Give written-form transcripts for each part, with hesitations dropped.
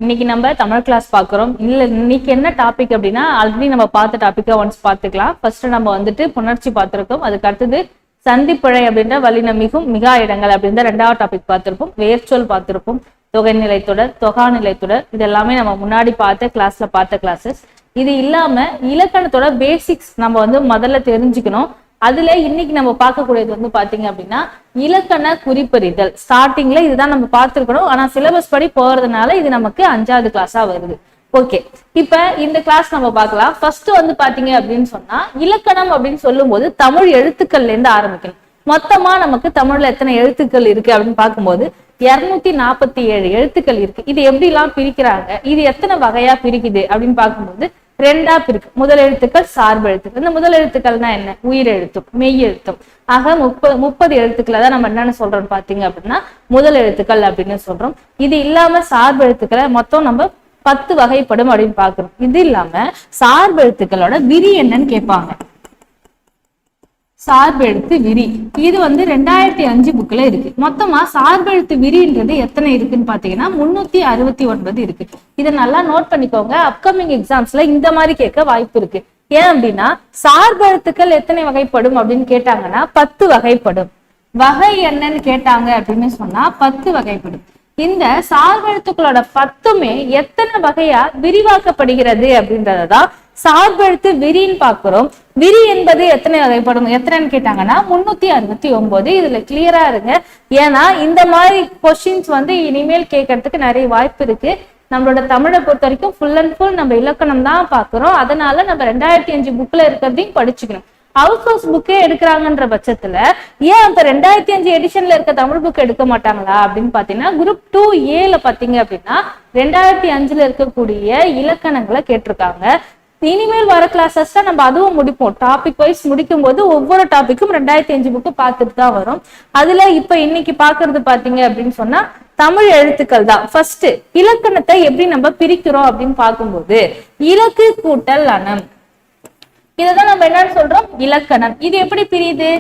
இன்னைக்கு நம்ம தமிழ் கிளாஸ் பாக்குறோம். இல்ல இன்னைக்கு என்ன டாபிக் அப்படின்னா ஆல்ரெடி நம்ம பார்த்த டாபிக்கா ஒன்ஸ் பார்த்துக்கலாம். ஃபர்ஸ்ட் நம்ம வந்துட்டு புணர்ச்சி பார்த்திருக்கோம். அதுக்கு அடுத்தது சந்திப்பிழை அப்படின்ற வல்லின மிகும் மிகா இடங்கள் அப்படின்ற ரெண்டாவது டாபிக் பார்த்திருப்போம். வேர்ச்சொல் பார்த்திருப்போம். தொகைநிலைத்தொடர், தொகாநிலைத்தொடர், இது எல்லாமே நம்ம முன்னாடி பார்த்த கிளாஸஸ். இது இல்லாம இலக்கணத்தோட பேசிக்ஸ் நம்ம முதல்ல தெரிஞ்சுக்கணும். அதுல இன்னைக்கு நம்ம பார்க்கக்கூடியது பாத்தீங்க அப்படின்னா இலக்கண குறிப்பறிதல். ஸ்டார்டிங்ல இதுதான் நம்ம பார்த்திருக்கணும். ஆனா சிலபஸ் படி போறதுனால இது நமக்கு 5வது கிளாஸா வருது. ஓகே, இப்ப இந்த கிளாஸ் நம்ம பார்க்கலாம். ஃபர்ஸ்ட் பாத்தீங்க அப்படின்னு சொன்னா இலக்கணம் அப்படின்னு சொல்லும் போது தமிழ் எழுத்துக்கள்ல இருந்து ஆரம்பிக்கணும். மொத்தமா நமக்கு தமிழ்ல எத்தனை எழுத்துக்கள் இருக்கு அப்படின்னு பார்க்கும்போது 247 எழுத்துக்கள் இருக்கு. இது எப்படி எல்லாம் பிரிக்கிறாங்க, இது எத்தனை வகையா பிரிக்குது அப்படின்னு பார்க்கும்போது 2ஆ பிரிக்கு. முதல் எழுத்துக்கள், சார்பு எழுத்துக்கள். இந்த முதல் எழுத்துக்கள்னா என்ன? உயிர் எழுத்தும் மெய் எழுத்தும். ஆக 30 எழுத்துக்களை தான் நம்ம என்னன்னு சொல்றோம் பாத்தீங்க அப்படின்னா முதல் எழுத்துக்கள் அப்படின்னு சொல்றோம். இது இல்லாம சார்பு எழுத்துக்களை மொத்தம் நம்ம 10 வகைப்படும் அப்படின்னு பாக்குறோம். இது இல்லாம சார்பு எழுத்துக்களோட விரி என்னன்னு கேட்பாங்க. சார்பு எழுத்து விரி இது 2005 புக்ல இருக்கு. மொத்தமா சார்பு எழுத்து விரின்றது எத்தனை இருக்குன்னு பாத்தீங்கன்னா 369 இருக்கு. இதை நல்லா நோட் பண்ணிக்கோங்க. அப்கமிங் எக்ஸாம்ஸ்ல இந்த மாதிரி கேட்க வாய்ப்பு இருக்கு. ஏன் அப்படின்னா சார்பு எழுத்துக்கள் எத்தனை வகைப்படும் அப்படின்னு கேட்டாங்கன்னா 10 வகைப்படும். வகை என்னன்னு கேட்டாங்க அப்படின்னு சொன்னா 10 வகைப்படும். இந்த சார்பெழுத்துக்களோட 10மே எத்தனை வகையா விரிவாக்கப்படுகிறது அப்படின்றதான் சார்பெழுத்து விரின்னு பாக்குறோம். விரி என்பது எத்தனை வகைப்படும், எத்தனைன்னு கேட்டாங்கன்னா 369. இதுல கிளியரா இருங்க. ஏன்னா இந்த மாதிரி கொஸ்டின்ஸ் இனிமேல் கேட்கறதுக்கு நிறைய வாய்ப்பு இருக்கு. நம்மளோட தமிழை பொறுத்த வரைக்கும் ஃபுல் அண்ட் ஃபுல் நம்ம இலக்கணம் தான் பாக்குறோம். அதனால நம்ம 2005 புக்ல இருக்கிறதையும் படிச்சுக்கணும். ஹவுஸ் ஹவுஸ் புக்கே எடுக்கிறாங்கன்ற பட்சத்துல ஏன் அப்ப 2005 எடிஷன்ல இருக்க தமிழ் புக் எடுக்க மாட்டாங்களா அப்படின்னு பாத்தீங்கன்னா குரூப் 2A பாத்தீங்க அப்படின்னா 2005 இருக்கக்கூடிய இலக்கணங்களை கேட்டிருக்காங்க. இனிமேல் வர கிளாஸஸ் தான் நம்ம அதுவும் முடிப்போம். டாபிக் வைஸ் முடிக்கும் போது ஒவ்வொரு டாபிக்கும் 2005 புக்கு பார்த்துட்டு தான் வரும். அதுல இப்ப இன்னைக்கு பாக்குறது பாத்தீங்க அப்படின்னு சொன்னா தமிழ் எழுத்துக்கள் தான். ஃபர்ஸ்ட் இலக்கணத்தை எப்படி நம்ம பிரிக்கிறோம் அப்படின்னு பார்க்கும்போது இலக்கு கூட்டல் அனம், இதுதான் நம்ம என்னன்னு சொல்றோம் இலக்கணம். இது எப்படி பிரியுது?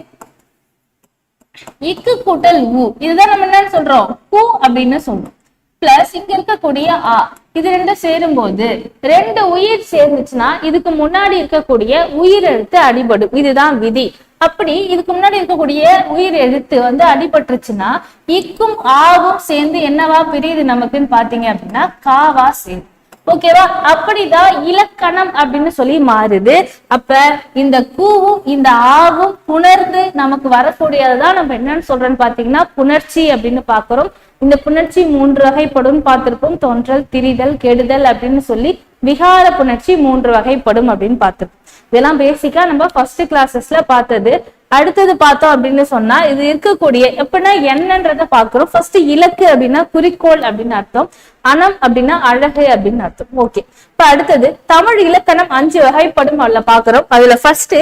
இக்கு கூட்டல் உ, இதுதான் நம்ம என்னன்னு சொல்றோம் கு அப்படின்னு சொல்றோம். பிளஸ் இங்க இருக்கக்கூடிய ஆ, இது ரெண்டும் சேரும் போது 2 உயிர் சேர்ந்துச்சுன்னா இதுக்கு முன்னாடி இருக்கக்கூடிய உயிர் எழுத்து அடிபடும். இதுதான் விதி. அப்படி இதுக்கு முன்னாடி இருக்கக்கூடிய உயிர் எழுத்து அடிபட்டுருச்சுன்னா இக்கும் ஆவும் சேர்ந்து என்னவா பிரியுது நமக்குன்னு பாத்தீங்க அப்படின்னா காவா சேரும். ஓகேவா? அப்படிதான் இலக்கணம் அப்படின்னு சொல்லி மாறுது. அப்ப இந்த கூவும் இந்த ஆவும் புணர்ந்து நமக்கு வரக்கூடியதுதான் நம்ம என்னன்னு சொல்றோம்னு பாத்தீங்கன்னா புணர்ச்சி அப்படின்னு பாக்குறோம். இந்த புணர்ச்சி 3 வகைப்படும் பார்த்திருப்போம். தோன்றல், திரிதல், கெடுதல் அப்படின்னு சொல்லி விகார புணர்ச்சி 3 வகைப்படும் அப்படின்னு பார்த்திருப்போம். இதெல்லாம் பேசிக்கா நம்ம ஃபர்ஸ்ட் கிளாஸஸ்ல பார்த்தது. அடுத்தது பார்த்தோம் அப்படின்னு சொன்னா இது இருக்கக்கூடிய எப்படின்னா என்னன்றத பாக்குறோம். ஃபர்ஸ்ட் இலக்கு அப்படின்னா குறிக்கோள் அப்படின்னு அர்த்தம். அனம் அப்படின்னா அழகு அப்படின்னு அர்த்தம். ஓகே, இப்ப அடுத்தது தமிழ் இலக்கணம் 5 வகைப்படும் அதுல பாக்குறோம். அதுல ஃபர்ஸ்ட்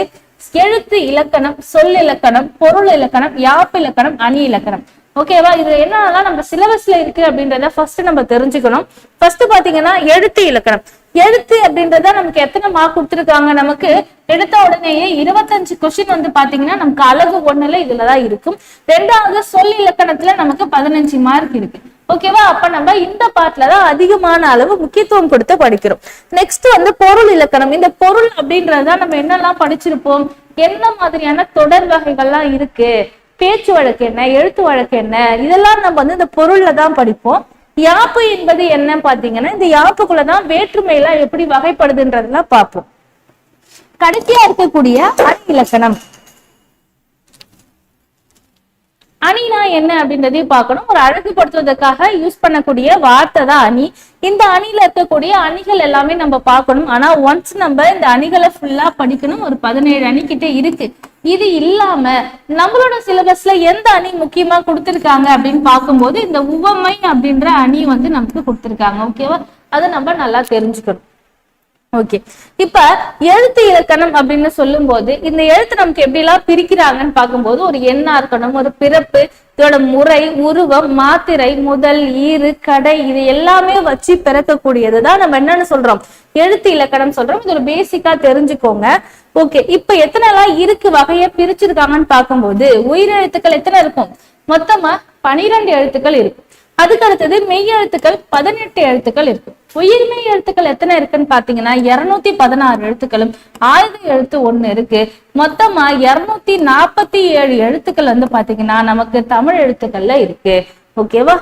எழுத்து இலக்கணம், சொல் இலக்கணம், பொருள் இலக்கணம், யாப்பு இலக்கணம், அணி இலக்கணம். ஓகேவா? இது என்னன்னா நம்ம சிலபஸ்ல இருக்கு அப்படின்றத ஃபர்ஸ்ட் நம்ம தெரிஞ்சுக்கணும். ஃபர்ஸ்ட் பாத்தீங்கன்னா எழுத்து இலக்கணம். எழுத்து அப்படின்றத நமக்கு எத்தனை மார்க் கொடுத்துருக்காங்க? நமக்கு எடுத்த உடனேயே 25 கொஸ்டின் பாத்தீங்கன்னா நமக்கு அழகு 1ல இதுலதான் இருக்கும். 2வது சொல் இலக்கணத்துல நமக்கு 15 மார்க் இருக்கு. ஓகேவா? அப்ப நம்ம இந்த பார்ட்லதான் அதிகமான அளவு முக்கியத்துவம் கொடுத்து படிக்கிறோம். நெக்ஸ்ட் பொருள் இலக்கணம். இந்த பொருள் அப்படின்றத நம்ம என்னெல்லாம் படிச்சிருப்போம், என்ன மாதிரியான தொடர் வகைகள்லாம் இருக்கு, பேச்சு வழக்கு என்ன, எழுத்து வழக்கு என்ன, இதெல்லாம் நம்ம இந்த பொருள்ல தான் படிப்போம். யாப்பு என்பது என்ன பாத்தீங்கன்னா இந்த யாப்புக்குள்ளதான் வேற்றுமையெல்லாம் எப்படி வகைப்படுதுன்றதெல்லாம் பார்ப்போம். கடைசியா இருக்கக்கூடிய அணி இலக்கணம். அணினா என்ன அப்படின்றதையும் பார்க்கணும். ஒரு அழகுபடுத்துவதற்காக யூஸ் பண்ணக்கூடிய வார்த்தை தான் அணி. இந்த அணியில இருக்கக்கூடிய அணிகள் எல்லாமே நம்ம பார்க்கணும். ஆனா ஒன்ஸ் நம்ம இந்த அணிகளை ஃபுல்லா படிக்கணும். ஒரு 17 அணி கிட்ட இருக்கு. இது இல்லாம நம்மளோட சிலபஸ்ல எந்த அணி முக்கியமா கொடுத்திருக்காங்க அப்படின்னு பார்க்கும்போது இந்த உவமை அப்படின்ற அணி நமக்கு கொடுத்திருக்காங்க. ஓகேவா? அதை நம்ம நல்லா தெரிஞ்சுக்கணும். ஓகே, இப்ப எழுத்து இலக்கணம் அப்படின்னு சொல்லும் போது இந்த எழுத்து நமக்கு எப்படி எல்லாம் பிரிக்கிறாங்கன்னு பார்க்கும்போது ஒரு எண்ணா இருக்கணும், ஒரு பிறப்பு, இதோட முறை, உருவம், மாத்திரை, முதல், ஈறு, கடை, இது எல்லாமே வச்சு பிறக்கக்கூடியதுதான் நம்ம என்னன்னு சொல்றோம் எழுத்து இலக்கணம் சொல்றோம். இது ஒரு பேசிக்கா தெரிஞ்சுக்கோங்க. ஓகே, இப்ப எத்தனை எல்லாம் இருக்கு வகைய பிரிச்சிருக்காங்கன்னு பார்க்கும்போது உயிரெழுத்துக்கள் எத்தனை இருக்கும்? மொத்தமா 12 எழுத்துக்கள் இருக்கும். அதுக்கு அடுத்தது மெய் எழுத்துக்கள் 18 எழுத்துக்கள் இருக்கு. உயிர்மெய் எழுத்துக்கள் எத்தனை இருக்குன்னு பாத்தீங்கன்னா 216 எழுத்துக்களும் ஆயுத எழுத்து 1 இருக்கு. மொத்தமா 247 எழுத்துக்கள் வந்து பாத்தீங்கன்னா நமக்கு தமிழ் எழுத்துக்கள்ல இருக்கு. ஓகேவா?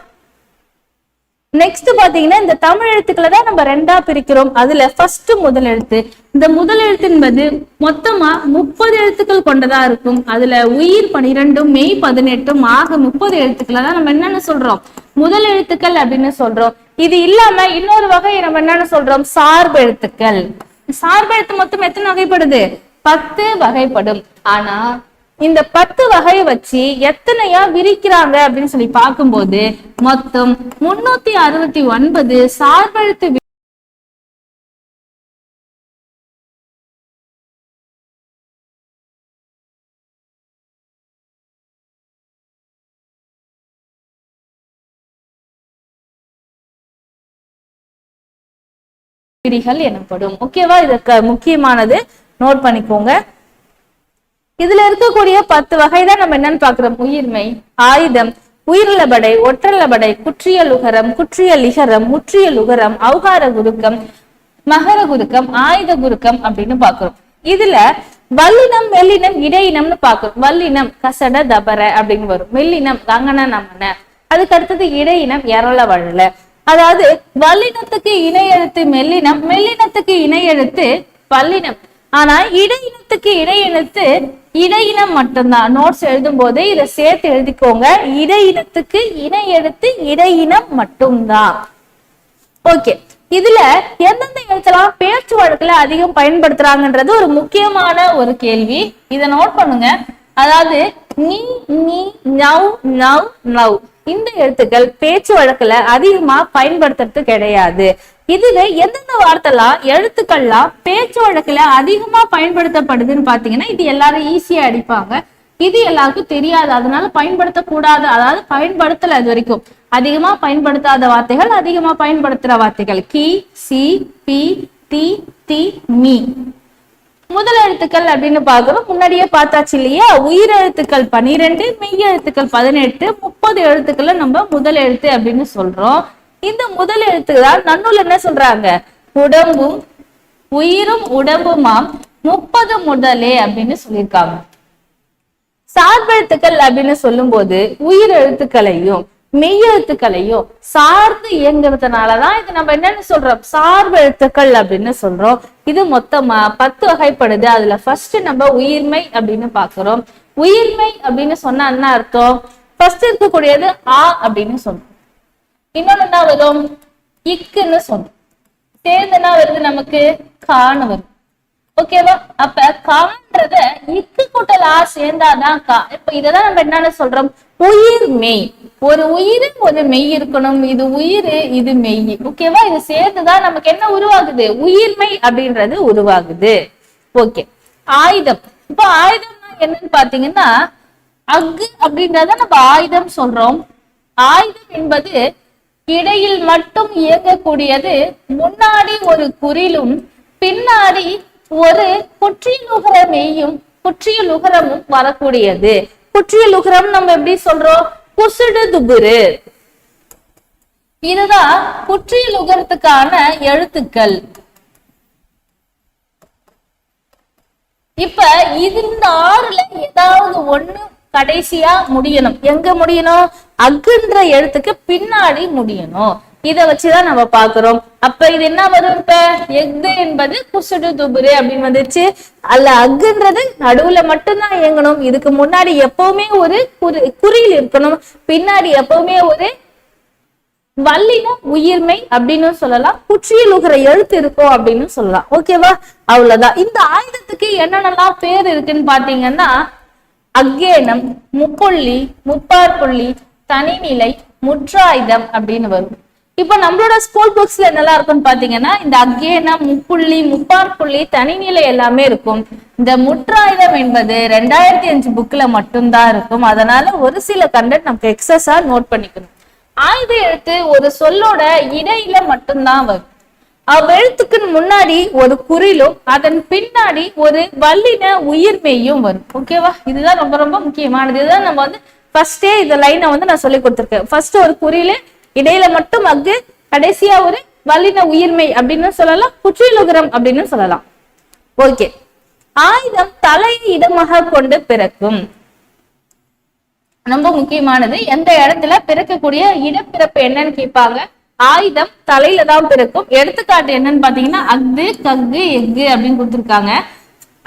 நெக்ஸ்ட் பாத்தீங்கன்னா இந்த தமிழ் எழுத்துக்களை தான் நம்ம ரெண்டா பிரிக்கிறோம். அதுல ஃபர்ஸ்ட் முதல் எழுத்து. இந்த முதல் எழுத்து என்பது மொத்தமா 30 எழுத்துக்கள் கொண்டதா இருக்கும். அதுல உயிர் 12 மெய் 18 ஆக 30 எழுத்துக்களை தான் நம்ம என்னன்னு சொல்றோம், முதல் எழுத்துக்கள் அப்படின்னு சொல்றோம். இது இல்லாம இன்னொரு வகை நம்ம என்னன்னு சொல்றோம், சார்பு எழுத்துக்கள். சார்பு எழுத்து மொத்தம் எத்தனை வகைப்படுது, 10 வகைப்படும். ஆனா இந்த 10 வகையை வச்சு எத்தனையா விரிக்கிறாங்க அப்படின்னு சொல்லி பார்க்கும்போது மொத்தம் 369 சார்பெழுத்து விதிகள் எனப்படும். ஓகேவா? இதுக்கு முக்கியமானது நோட் பண்ணிக்கோங்க. இதுல இருக்கக்கூடிய 10 வகைதான் நம்ம என்னன்னு பாக்குறோம், உயிர்மை, ஆயுதம், உயிரிழபடை, ஒற்றலபடை, குற்றியலுகரம், குற்றியலிகரம், முற்றியலுகரம், அவுகார குருக்கம், மகர குருக்கம், ஆயுத குருக்கம் அப்படின்னு பாக்குறோம். இதுல வல்லினம், மெல்லினம், இடையினம்னு பாக்குறோம். வல்லினம் கசட தபர அப்படின்னு வரும். மெல்லினம் கங்கன நமன. அதுக்கு அடுத்தது இடையினம் எரள வழல. அதாவது வல்லினத்துக்கு இணை எழுத்து மெல்லினம், மெல்லினத்துக்கு இணை எழுத்து வல்லினம். ஆனா இடையினத்துக்கு இணை எழுத்து இடையினம் மட்டும்தான். நோட்ஸ் எழுதும் போதே இதை சேர்த்து எழுதிக்கோங்க. இடையினத்துக்கு இணை எழுத்து இடையினம் மட்டும்தான். ஓகே, இதுல எந்தெந்த எழுத்தெல்லாம் பேச்சு வழக்குல அதிகம் பயன்படுத்துறாங்கன்றது ஒரு முக்கியமான ஒரு கேள்வி. இதை நோட் பண்ணுங்க. அதாவது நீ, நீ, நவ், நவ், நவ் இந்த எழுத்துக்கள் பேச்சு வழக்குல அதிகமா பயன்படுத்துறது கிடையாது. இதுல எந்தெந்த வார்த்தைலாம் எழுத்துக்கள்லாம் பேச்சு வழக்குல அதிகமா பயன்படுத்தப்படுதுன்னு பாத்தீங்கன்னா இது எல்லாரும் ஈஸியா அடிப்பாங்க. இது எல்லாருக்கும் தெரியாது, அதனால பயன்படுத்தக்கூடாது. அதாவது பயன்படுத்தல அது வரைக்கும். அதிகமா பயன்படுத்தாத வார்த்தைகள், அதிகமா பயன்படுத்துற வார்த்தைகள் கி, சி, பி, தி, தி, மீ. முதல் எழுத்துக்கள் அப்படின்னு பாக்குறோம். முன்னாடியே பார்த்தாச்சு இல்லையா? உயிர் எழுத்துக்கள் 12, மெய் எழுத்துக்கள் 18, 30 எழுத்துக்களை நம்ம முதல் எழுத்து அப்படின்னு சொல்றோம். இந்த முதல் எழுத்துக்கள் நன்னூல் என்ன சொல்றாங்க, உடம்பும் உயிரும் உடம்புமாம் 30 முதலே அப்படின்னு சொல்லியிருக்காங்க. சார்பெழுத்துக்கள் அப்படின்னு சொல்லும் போது உயிர் எழுத்துக்களையும் மெய் எழுத்துக்களையும் சார்ந்து இயங்குறதுனாலதான் இது நம்ம என்னன்னு சொல்றோம், சார்பு எழுத்துக்கள் அப்படின்னு சொல்றோம். இது மொத்தமா 10 வகைப்படுது. அதுல ஃபர்ஸ்ட் நம்ம உயிர்மை அப்படின்னு பாக்குறோம். உயிர்மை அப்படின்னு சொன்னா என்ன அர்த்தம், ஃபர்ஸ்ட் இருக்கக்கூடியது ஆ அப்படின்னு சொல்றோம். இன்னொன்னு என்ன வரும், இக்குன்னு சொல்றோம். சேர்ந்து என்ன வருது நமக்கு, கான்னு வரும். ஓகேவா? அப்ப கான்றத இக்கு கூட்டல் ஆ சேர்ந்தாதான் கா. இப்ப இததான் நம்ம என்னன்னு சொல்றோம், உயிர் மெய். ஒரு உயிர் ஒரு மெய் இருக்கணும். இது உயிர், இது மெய். ஓகேவா? இது சேர்ந்துதான் நமக்கு என்ன உருவாகுது, உயிர்மெய் அப்படின்றது உருவாகுது. ஓகே, ஆயுதம். இப்ப ஆயுதம்னா என்னன்னு பாத்தீங்கன்னா அக்கு அப்படின்றத நம்ம ஆயுதம் சொல்றோம். ஆயுதம் என்பது இடையில் மட்டும் இயங்கக்கூடியது. முன்னாடி ஒரு குறிலும் பின்னாடி ஒரு குற்றியலுகர மெய்யும் குற்றியலுகரமும் வரக்கூடியது. குற்றியலுகரம் நம்ம எப்படி சொல்றோம், குசுடு துபுரு. இதுதான் குற்றியலுகரத்துக்கான எழுத்துக்கள். இப்ப இது இந்த 6ல ஏதாவது ஒண்ணு கடைசியா முடியணும். எங்க முடியணும், அக்குன்ற எழுத்துக்கு பின்னாடி முடியணும். இத வச்சுதான் நம்ம பாக்குறோம். அப்ப இது என்ன வரும், இப்ப எஃகு என்பது குசுடு துபுரு அப்படின்னு வந்துச்சு. அல்ல அக்குன்றது நடுவுல மட்டும்தான் இயங்கணும். இதுக்கு முன்னாடி எப்பவுமே ஒரு குறியில் இருக்கணும், பின்னாடி எப்பவுமே ஒரு வல்லின உயிர்மை அப்படின்னு சொல்லலாம். குற்றியலுகர எழுத்து இருக்கும் அப்படின்னு சொல்லலாம். ஓகேவா? அவ்வளவுதான். இந்த ஆயுதத்துக்கு என்னென்னலாம் பேர் இருக்குன்னு பாத்தீங்கன்னா அக்கேனம், முப்புள்ளி, முப்பாற்புள்ளி, தனிநிலை, முற்றாயுதம் அப்படின்னு வரும். இப்ப நம்மளோட ஸ்கூல் புக்ஸ்ல என்னெல்லாம் இருக்குன்னு பாத்தீங்கன்னா இந்த அக்கேனம், முப்புள்ளி, முப்பாற்புள்ளி, தனிநிலை எல்லாமே இருக்கும். இந்த முற்றாயுதம் என்பது 2005 புக்ல மட்டும்தான் இருக்கும். அதனால ஒரு சில கண்டென்ட் நமக்கு எக்ஸஸா நோட் பண்ணிக்கணும். ஆயுத எழுத்து ஒரு சொல்லோட இடையில மட்டும்தான் வரும். அவ்வெழுத்துக்கு முன்னாடி ஒரு குறிலும் அதன் பின்னாடி ஒரு வல்லின உயிர்மெய்யும் வரும். ஓகேவா? இதுதான் ரொம்ப ரொம்ப முக்கியமானது. இதுதான் நம்ம வந்து ஃபர்ஸ்டே இந்த லைனை வந்து நான் சொல்லி கொடுத்துருக்கேன். ஃபர்ஸ்ட் ஒரு குறியில இடையில மட்டும் அக்கு, கடைசியா ஒரு வல்லின உயிர்மை அப்படின்னு சொல்லலாம், குற்றியலுகரம் அப்படின்னு சொல்லலாம். ஓகே. ஆயுதம் தலையை இடமாக கொண்டு பிறக்கும். ரொம்ப முக்கியமானது, எந்த இடத்துல பிறக்கக்கூடிய இடப்பிறப்பு என்னன்னு கேட்பாங்க. ஆயுதம் தலையில தான் பிறக்கும். எடுத்துக்காட்டு என்னன்னு பாத்தீங்கன்னா அஃது, கஃகு, எஃகு அப்படின்னு கொடுத்துருக்காங்க.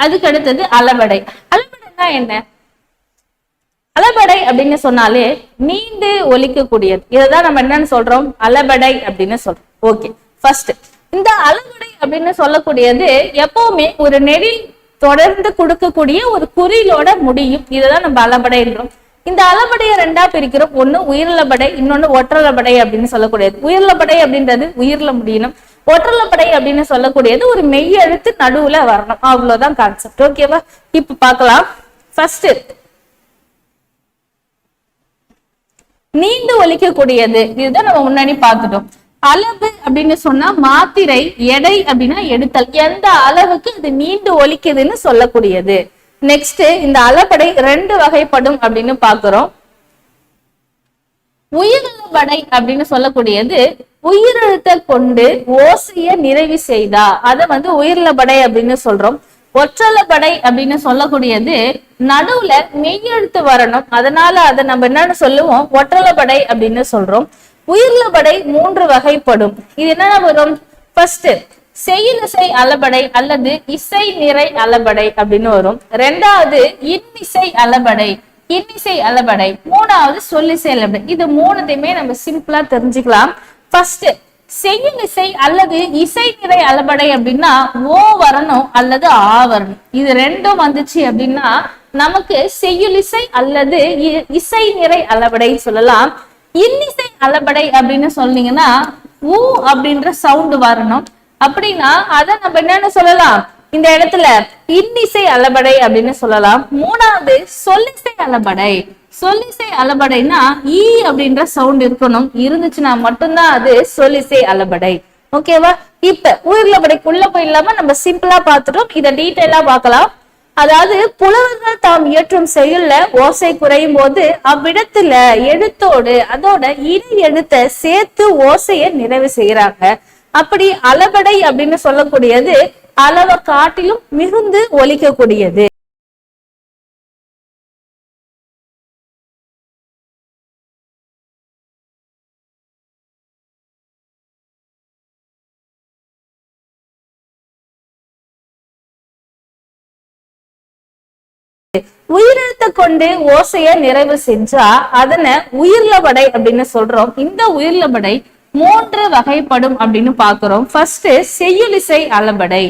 அதுக்கு அடுத்தது அளபடை. அளபடைனா என்ன? அளபடை அப்படின்னு சொன்னாலே நீண்டு ஒலிக்கக்கூடியது. இதைதான் நம்ம என்னன்னு சொல்றோம், அளபடை அப்படின்னு சொல்றோம். ஓகே. ஃபர்ஸ்ட், இந்த அளபடை அப்படின்னு சொல்லக்கூடியது எப்பவுமே ஒரு நெடில் தொடர்ந்து கொடுக்கக்கூடிய ஒரு குறிலோட முடியும். இதுதான் நம்ம அளபடைன்றோம். இந்த அளபடையை ரெண்டா பிரிக்கிறோம். ஒண்ணு உயிரிழபடை, இன்னொன்னு ஒற்றளபடை அப்படின்னு சொல்லக்கூடியது. உயிரிழபடை அப்படின்றது உயிர்ல முடியணும். ஒற்றளபடை அப்படின்னு சொல்லக்கூடியது ஒரு மெய் எழுத்து நடுவுல வரணும். அவ்வளவுதான் கான்செப்ட். ஓகேவா? இப்ப பார்க்கலாம். ஃபர்ஸ்ட், நீண்டு ஒலிக்கக்கூடியது. இதுதான் நம்ம முன்னாடி பார்த்துட்டோம். அளவு அப்படின்னு சொன்னா மாத்திரை, எடை அப்படின்னா எடுத்தல். எந்த அளவுக்கு இது நீண்டு ஒலிக்குதுன்னு சொல்லக்கூடியது. நெக்ஸ்ட், இந்த அளபடை ரெண்டு வகைப்படும் அப்படின்னு பாக்குறோம். உயிரிழபடை அப்படின்னு சொல்லக்கூடியது உயிரெழுத்த கொண்டு ஓசைய நிறைவு செய்தா அத உயிரிழபடை அப்படின்னு சொல்றோம். ஒற்றளபடை அப்படின்னு சொல்லக்கூடியது நடுவுல மெய்யெழுத்து வரணும், அதனால அதை நம்ம என்னன்னு சொல்லுவோம், ஒற்றளபடை அப்படின்னு சொல்றோம். உயிரிழபடை மூன்று வகைப்படும். இது என்னென்ன வரும்? ஃபர்ஸ்ட், செய்யுளிசை அளபடை அல்லது இசை நிறை அளபடை அப்படின்னு வரும். ரெண்டாவது இன்னிசை அளபடை, இன்னிசை அளபடை. மூணாவது சொல்லிசை அளபடை. இது மூணுத்தையுமே நம்ம சிம்பிளா தெரிஞ்சுக்கலாம். ஃபர்ஸ்ட், செய்யுளிசை அல்லது இசை நிறை அளபடை அப்படின்னா ஓ வரணும் அல்லது ஆ வரணும். இது ரெண்டும் வந்துச்சு அப்படின்னா நமக்கு செய்யுளிசை அல்லது இசை நிறை அளபடை சொல்லலாம். இன்னிசை அளபடை அப்படின்னு சொன்னீங்கன்னா ஊ அப்படின்ற சவுண்ட் வரணும். அப்படின்னா அத நம்ம என்னன்னு சொல்லலாம், இந்த இடத்துல இன்னிசை அளபடை அப்படின்னு சொல்லலாம். மூணாவது சொல்லிசை அளபடை. சொல்லிசை அளபடைனா ஈ அப்படின்ற சவுண்ட் இருக்கணும், இருந்துச்சுன்னா மட்டும்தான் அது சொல்லிசை அளபடை. ஓகேவா? இப்ப உயிரிழபடைக்குள்ள போயிடலாம, நம்ம சிம்பிளா பார்த்துட்டோம். இதை டீட்டெயிலா பார்க்கலாம். அதாவது புலவர்கள் தாம் இயற்றும் செயல்ல ஓசை குறையும் போது அவ்விடத்துல எழுத்தோடு அதோட இரு எழுத்த சேர்த்து ஓசைய நிறைவு செய்யறாங்க. அப்படி அளபடை அப்படின்னு சொல்லக்கூடியது அளவை காட்டிலும் மிகுந்து ஒலிக்கக்கூடியது. உயிரெழுத்த கொண்டு ஓசைய நிறைவு செஞ்சா அதனை உயிர்லபடை அப்படின்னு சொல்றோம். இந்த உயிர்லபடை மூன்று வகைப்படும் அப்படின்னு பாக்குறோம். ஃபர்ஸ்ட், செய்யுளிசை அளபடை.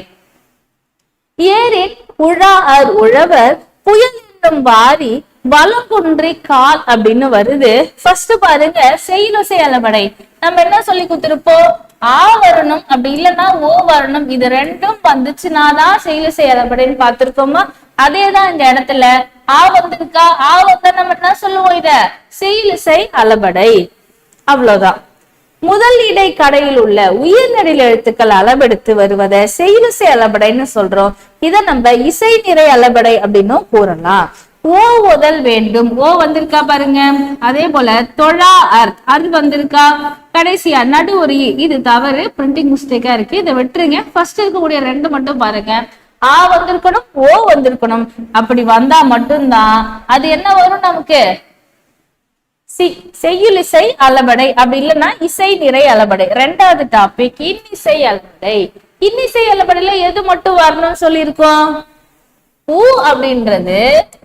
ஏரின் உழார் உழவர் புயல் என்னும் வாரி வலங்குன்றி கால் அப்படின்னு வருது. ஃபர்ஸ்ட் பாருங்க, செய்யுளிசை அளபடை நம்ம என்ன சொல்லி கொடுத்திருப்போம், ஆ வரணும், அப்படி இல்லைன்னா ஓ வரணும். இது ரெண்டும் வந்துச்சுனாதான் செய்யுளிசை அளபடைன்னு பார்த்திருக்கோமா? அதேதான் இந்த இடத்துல ஆ வந்திருக்கா, ஆ வந்தா நம்ம என்ன சொல்லுவோம், இத செய்யுளிசை அளபடை. அவ்வளவுதான். முதல் இடை கடையில் உள்ள உயிர்நெடில் எழுத்துக்கள் அளவெடுத்து வருவதை செய்யுளிசை அளபடைன்னு சொல்றோம். இத நம்ம இசை நிறை அளபடை அப்படின்னு கூறலாம். ஓ உதல் வேண்டும், ஓ வந்திருக்கா பாருங்க. அதே போல தொழா அர் வந்திருக்கா. கடைசியா நடு ஒரு இது தவறு, பிரிண்டிங் மிஸ்டேக்கா இருக்கு, இதை விட்டுருங்க. ஃபர்ஸ்ட் இருக்கக்கூடிய ரெண்டு மட்டும் பாருங்க. ஆ வந்திருக்கணும், ஓ வந்திருக்கணும். அப்படி வந்தா மட்டும்தான் அது என்ன வரும் நமக்கு, செய்யுளிசை அளபடை. அப்படி இல்லைன்னா இசை நிறை அளபடை. ரெண்டாவது டாபிக் இன்னிசை அளபடை. இன்னிசை அளபடையில எது மட்டும் வரணும்னு சொல்லியிருக்கோம், ஊ அப்படின்றது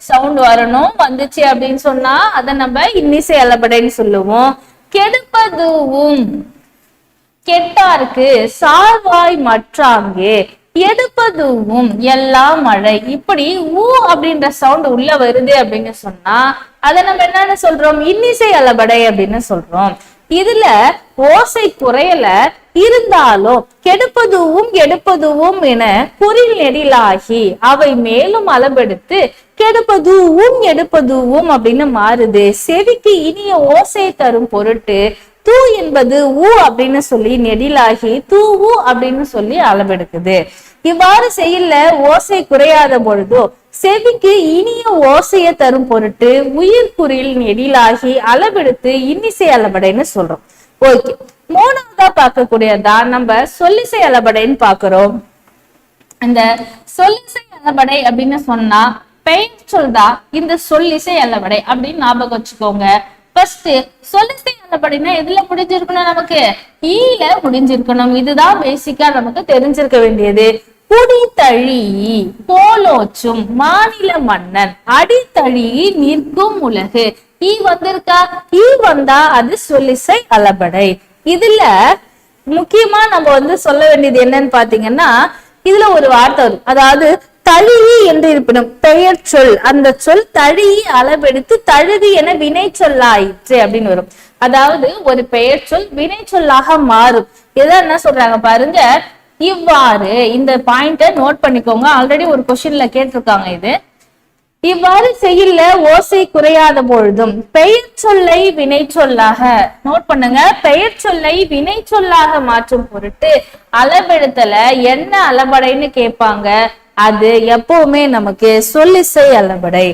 சவுண்ட் வரணும். வந்துச்சு அப்படின்னு சொன்னா அதை நம்ம இன்னிசை அளபடைன்னு சொல்லுவோம். கெடுப்பதுவும் கெட்டாருக்கு சார்வாய் மற்றாங்கே எடுப்பதுவும் எல்லாம் மழை. இப்படி ஊ அப்படின்ற சவுண்ட் உள்ள வருது அப்படின்னு சொன்னா அதை நம்ம என்னன்னு சொல்றோம், இன்னிசை அளபடை அப்படின்னு சொல்றோம். இதுல ஓசை குறையல, இருந்தாலும் கெடுப்பதுவும் எடுப்பதுவும் என குறில் நெடிலாகி அவை மேலும் அளவெடுத்து கெடுப்பதுவும் எடுப்பதுவும் அப்படின்னு மாறுது. செவிக்கு இனிய ஓசை தரும் பொருட்டு தூ என்பது ஊ அப்படின்னு சொல்லி நெடிலாகி தூ ஊ அப்படின்னு சொல்லி அளவெடுக்குது. இவ்வாறு செய்யல ஓசை குறையாத பொழுதோ செவிக்கு இனிய ஓசையை தரும் பொருட்டு உயிர் குறில் நெடிலாகி அளவெடுத்து இன்னிசை அளபடைன்னு சொல்றோம். ஓகே, மூணாவதா பார்க்கக்கூடியதான் நம்ம சொல்லிசை அளபடைன்னு பாக்குறோம். இந்த சொல்லிசை அளபடை அப்படின்னு சொன்னா பெயர் சொல்தான் இந்த சொல்லிசை அளபடை அப்படின்னு ஞாபகம் வச்சுக்கோங்க. ஃபர்ஸ்ட் சொல்லிசை அளபடைனா எதுல முடிஞ்சிருக்கணும்? நமக்கு ஈல முடிஞ்சிருக்கணும். இதுதான் பேசிக்கா நமக்கு தெரிஞ்சிருக்க வேண்டியது. குடித்தழி போலோச்சும் மாநில மன்னன் அடித்தழி நிற்கும் உலகு. ஈ வந்திருக்கா? ஈ வந்தா அது சொல்லிசை அளபடை. இதுல முக்கியமா நம்ம சொல்ல வேண்டியது என்னன்னு பாத்தீங்கன்னா, இதுல ஒரு வார்த்தை வரும், அதாவது தழியி என்று இருப்பினும் பெயர் சொல், அந்த சொல் தழியி அளவெடுத்து தழுதி என வினை சொல்லாயிற்று அப்படின்னு வரும். அதாவது ஒரு பெயர் சொல் வினை சொல்லாக மாறும். இதான் என்ன சொல்றாங்க பாருங்க, இவ்வாறு. இந்த பாயிண்ட நோட் பண்ணிக்கோங்க, ஆல்ரெடி ஒரு கொஸ்டின்ல கேட்டிருக்காங்க. இது இவ்வாறு செய்யல ஓசை குறையாத பொழுதும் பெயர் சொல்லை வினை சொல்லாக, நோட் பண்ணுங்க, பெயர் சொல்லை வினை சொல்லாக மாற்றும் பொருட்டு அளவெடுத்தல என்ன அளபடைன்னு கேட்பாங்க. அது எப்பவுமே நமக்கு சொல்லிசை அளபடை.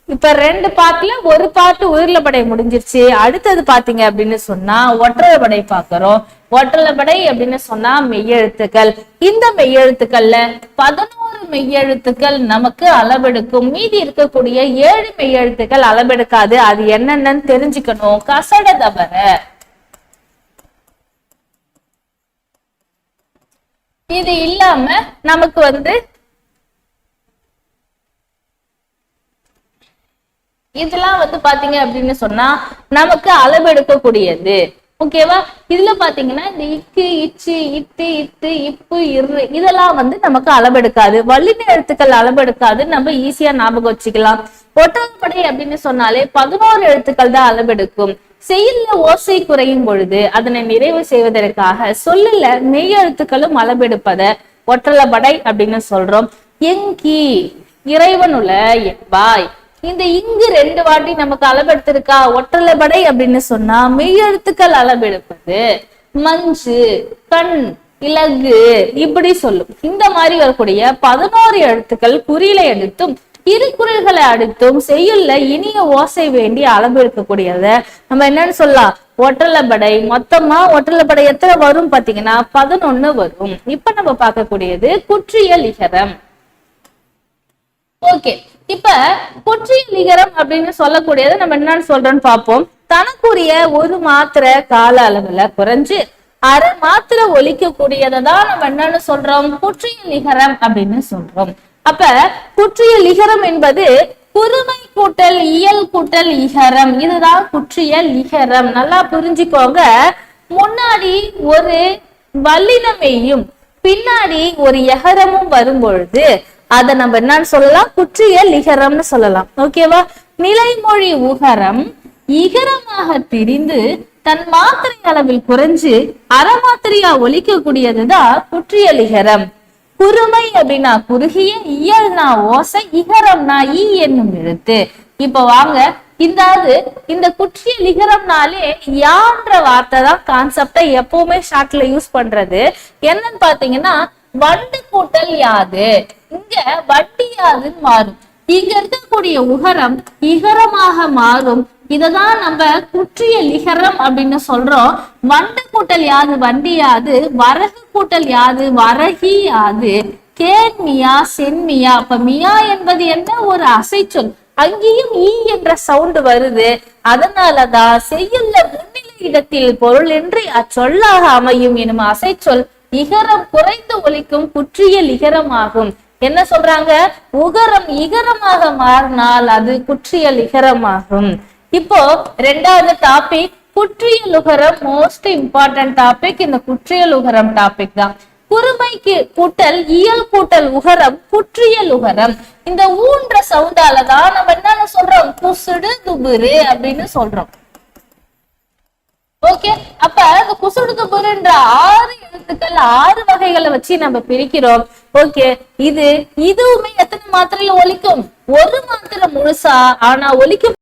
இப்ப ரெண்டு பாட்டுல ஒரு பாட்டு உயிர்லபடை முடிஞ்சிருச்சு. அடுத்தது பாத்தீங்க அப்படின்னு சொன்னா ஒற்றலபடை பாக்குறோம். ஒற்றலபடை அப்படின்னு சொன்னா மெய்யெழுத்துக்கள். இந்த மெய்யெழுத்துக்கள்ல 11 மெய்யெழுத்துக்கள் நமக்கு அளவெடுக்கும். மீதி இருக்கக்கூடிய 7 மெய்யெழுத்துக்கள் அளவெடுக்காது. அது என்னென்னு தெரிஞ்சுக்கணும். கசட தபர, இது இல்லாம நமக்கு இதெல்லாம் பாத்தீங்க அப்படின்னு சொன்னா நமக்கு அளவெடுக்கக்கூடியது. ஓகேவா? இதுல பாத்தீங்கன்னா இந்த இக்கு, இச்சு, இத்து, இத்து, இப்பு, இரு இதெல்லாம் நமக்கு அளவெடுக்காது. வல்லின எழுத்துக்கள் அளவெடுக்காது. நம்ம ஈஸியா ஞாபகம் வச்சுக்கலாம். ஒற்றலபடை அப்படின்னு சொன்னாலே 11 எழுத்துக்கள் தான் அளவெடுக்கும். செய்யுள்ள ஓசை குறையும் பொழுது அதனை நிறைவு செய்வதற்காக சொல்லுல மெய் எழுத்துக்களும் அளவெடுப்பத ஒற்றலபடை அப்படின்னு சொல்றோம். எங்கி இறைவனுல என்பாய், இந்த இங்கு 2 வாட்டி நமக்கு அளவெடுத்திருக்கா. ஒற்றலபடை அப்படின்னு சொன்னா மெய் எழுத்துக்கள் அளவெடுப்பது. மஞ்சு, கண், இலகு இப்படி சொல்லும். இந்த மாதிரி வரக்கூடிய 11 எழுத்துக்கள் குறியில எடுத்தும் இரு குரல்களை அடுத்தும் செய்யுள்ள இனிய ஓசை வேண்டி அளவெடுக்கக்கூடியத நம்ம என்னன்னு சொல்லலாம்? ஒற்றலபடை. மொத்தமா ஒற்றலபடை எத்தனை வரும் பாத்தீங்கன்னா 11 வரும். இப்ப நம்ம பார்க்கக்கூடியது குற்றியல் இகரம். ஓகே, இப்ப குற்றியல் இகரம் அப்படின்னு சொல்லக்கூடியது நம்ம என்னன்னு சொல்றோம்னு பார்ப்போம். தனக்குரிய ஒரு மாத்திர கால அளவுல குறைஞ்சு அரை மாத்திர ஒலிக்கக்கூடியதான் நம்ம என்னன்னு சொல்றோம்? குற்றியல் இகரம் அப்படின்னு சொல்றோம். அப்ப குற்றியல் இகரம் என்பது குறுமை கூட்டல் இயல் கூட்டல் இகரம். இதுதான் குற்றியல் இகரம். நல்லா புரிஞ்சுக்கோங்க. முன்னாடி ஒரு வல்லினமையும் பின்னாடி ஒரு எகரமும் வரும் பொழுது அத நம்ம என்னன்னு சொல்லலாம்? குற்றியல் இகரம்னு சொல்லலாம். ஓகேவா? நிலைமொழி உகரம் இகரமாக திரிந்து தன் மாத்திரை அளவில் குறைஞ்சு அறமாத்திரையா ஒலிக்கக்கூடியதுதான் குற்றியல் இகரம். குறுமை அப்படின்னா குறுகிய, இயல்னா ஓசை, இகரம்னா ஈ என்னும் எழுத்து. இப்ப வாங்க, இந்த குற்றியல் இகரம்னாலே யான்ற வார்த்தை தான் கான்செப்டை எப்பவுமே ஷார்ட்ல யூஸ் பண்றது. என்னன்னு பாத்தீங்கன்னா வண்டு கூட்டல் யாது, இங்க வட்டி யாதுன்னு மாறும். இங்க இருக்கக்கூடிய உகரம் இகரமாக மாறும். இததான் நம்ம குற்றியல் இகரம் அப்படின்னு சொல்றோம். வண்டு கூட்டல் யாது வண்டி யாது, வரகு கூட்டல் யாது வரகி யாது, கேன்மியா சென்மியா. அப்ப மியா என்பது என்ன? ஒரு அசைச்சொல். அங்கேயும் ஈ என்ற சவுண்ட் வருது. அதனாலதான் செய்யுள்ள முன்னிலை இடத்தில் பொருள் என்று அச்சொல்லாக அமையும் எனும் அசைச்சொல் இகரம் குறைந்து ஒலிக்கும் குற்றியல் இகரம் ஆகும். என்ன சொல்றாங்க? உகரம் இகரமாக மாறினால் அது குற்றியல் இகரமாகும். இப்போ ரெண்டாவது டாபிக் குற்றியல் உகரம். மோஸ்ட் இம்பார்ட்டன்ட் டாபிக் இந்த குற்றியல் உகரம் டாபிக் தான். குறுமைக்கு கூட்டல் இயல் கூட்டல் உகரம் குற்றியல் உகரம். இந்த ஊன்ற சவுண்டாலதான் நம்ம என்ன சொல்றோம்? குசுடு துபுரு அப்படின்னு சொல்றோம். ஓகே, அப்ப இந்த குசுடு துபுருன்ற 6 எழுத்துக்கள் 6 வகைகளை வச்சு நம்ம பிரிக்கிறோம். ஓகே, இதுவுமே எத்தனை மாத்திரையில ஒலிக்கும்? ஒரு மாத்திரை முழுசா. ஆனா ஒலிக்கும்